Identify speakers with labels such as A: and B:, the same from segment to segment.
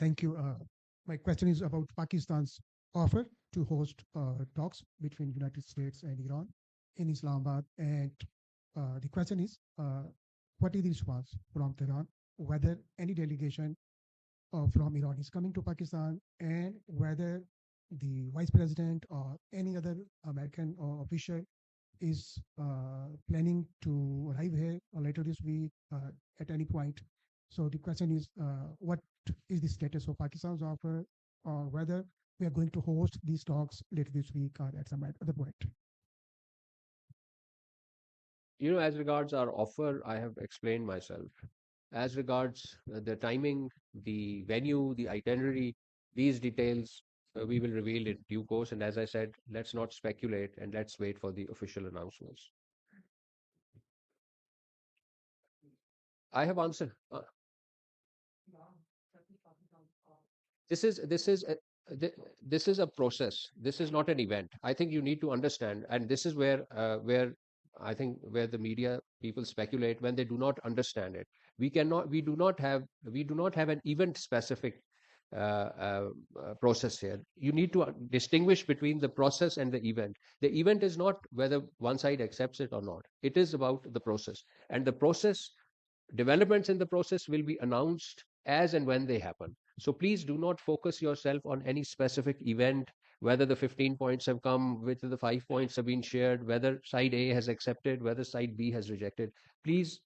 A: Thank you. My question is about Pakistan's offer to host talks between United States and Iran in Islamabad. And the question is, what is the response from Tehran? Whether any delegation from Iran is coming to Pakistan, and whether the vice president or any other American official is planning to arrive here later this week at any point. So the question is, what is the status of Pakistan's offer, or whether we are going to host these talks later this week or at some other point?
B: As regards our offer, I have explained myself. As regards the timing, the venue, the itinerary, these details we will reveal in due course. And as I said, let's not speculate and let's wait for the official announcements. I have answered. This is this is a, this is a process. This is not an event. I think you need to understand, and this is where I think where the media people speculate when they do not understand it. We do not have an event specific process here. You need to distinguish between the process and the event. The event is not whether one side accepts it or not. It is about the process, and the process developments in the process will be announced as and when they happen. So please do not focus yourself on any specific event, whether the 15 points have come, whether the 5 points have been shared, whether side A has accepted, whether side B has rejected. Please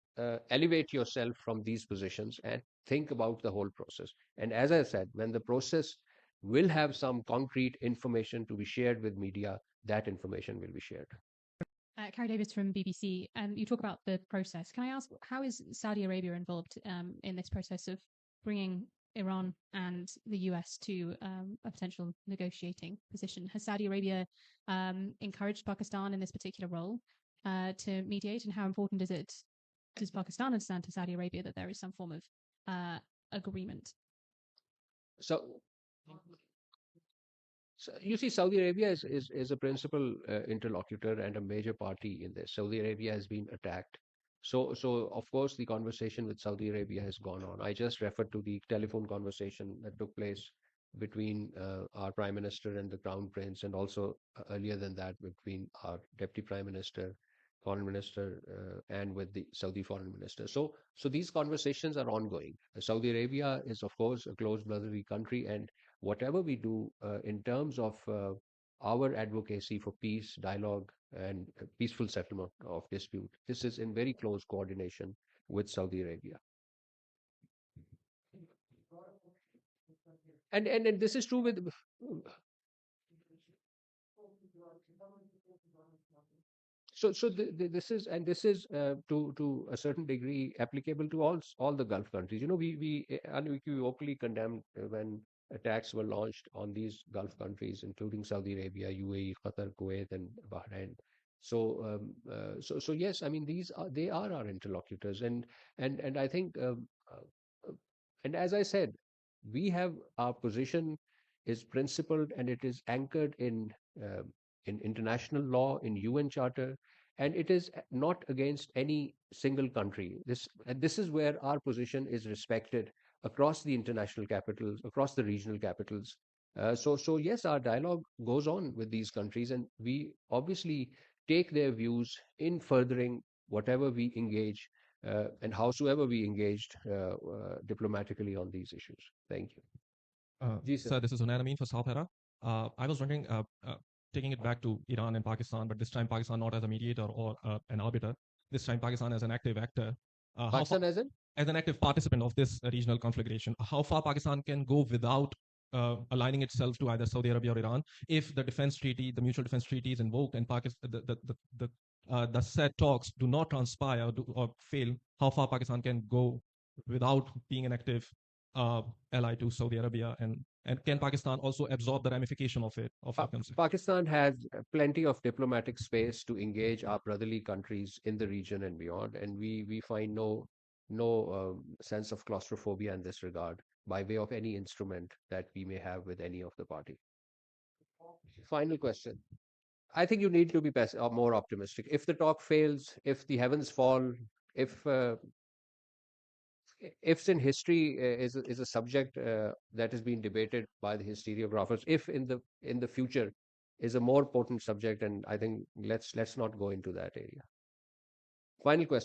B: elevate yourself from these positions and think about the whole process. And as I said, when the process will have some concrete information to be shared with media, that information will be shared.
C: Carrie Davis from BBC. You talk about the process. Can I ask, how is Saudi Arabia involved in this process of bringing Iran and the US to a potential negotiating position? Has Saudi Arabia encouraged Pakistan in this particular role to mediate? And how important does Pakistan understand to Saudi Arabia that there is some form of agreement?
B: So you see, Saudi Arabia is a principal interlocutor and a major party in this. Saudi Arabia has been attacked. So of course, the conversation with Saudi Arabia has gone on. I just referred to the telephone conversation that took place between our Prime Minister and the Crown Prince, and also earlier than that between our Deputy Prime Minister, Foreign Minister, and with the Saudi Foreign Minister. So these conversations are ongoing. Saudi Arabia is, of course, a close brotherly country, and whatever we do in terms of our advocacy for peace, dialogue, and peaceful settlement of dispute, this is in very close coordination with Saudi Arabia. And this is true with. This is to a certain degree applicable to all the Gulf countries. We unequivocally condemned when attacks were launched on these Gulf countries, including Saudi Arabia, UAE, Qatar, Kuwait, and Bahrain. So yes, I mean they are our interlocutors, and I think, and as I said, we have our position is principled and it is anchored in international law, in UN Charter, and it is not against any single country. This is where our position is respected across the international capitals, across the regional capitals. So yes, our dialogue goes on with these countries, and we obviously take their views in furthering whatever we engage and howsoever we engaged diplomatically on these issues. Thank you.
D: Sir, this is Hunain Amin for South Era. I was wondering, taking it back to Iran and Pakistan, but this time Pakistan not as a mediator or an arbiter. This time Pakistan as an active actor.
B: Pakistan as
D: an active participant of this regional conflagration. How far Pakistan can go without aligning itself to either Saudi Arabia or Iran if the defense treaty, the mutual defense treaty is invoked and Pakistan, the said talks do not transpire or fail, how far Pakistan can go without being an active ally to Saudi Arabia, and can Pakistan also absorb the ramification of it?
B: Pakistan has plenty of diplomatic space to engage our brotherly countries in the region and beyond, and we find no sense of claustrophobia in this regard by way of any instrument that we may have with any of the party. Final question. I think you need to be more optimistic. If the talk fails, if the heavens fall, if ifs in history is a subject that is being debated by the historiographers. If in the future is a more potent subject, and I think let's not go into that area. Final question.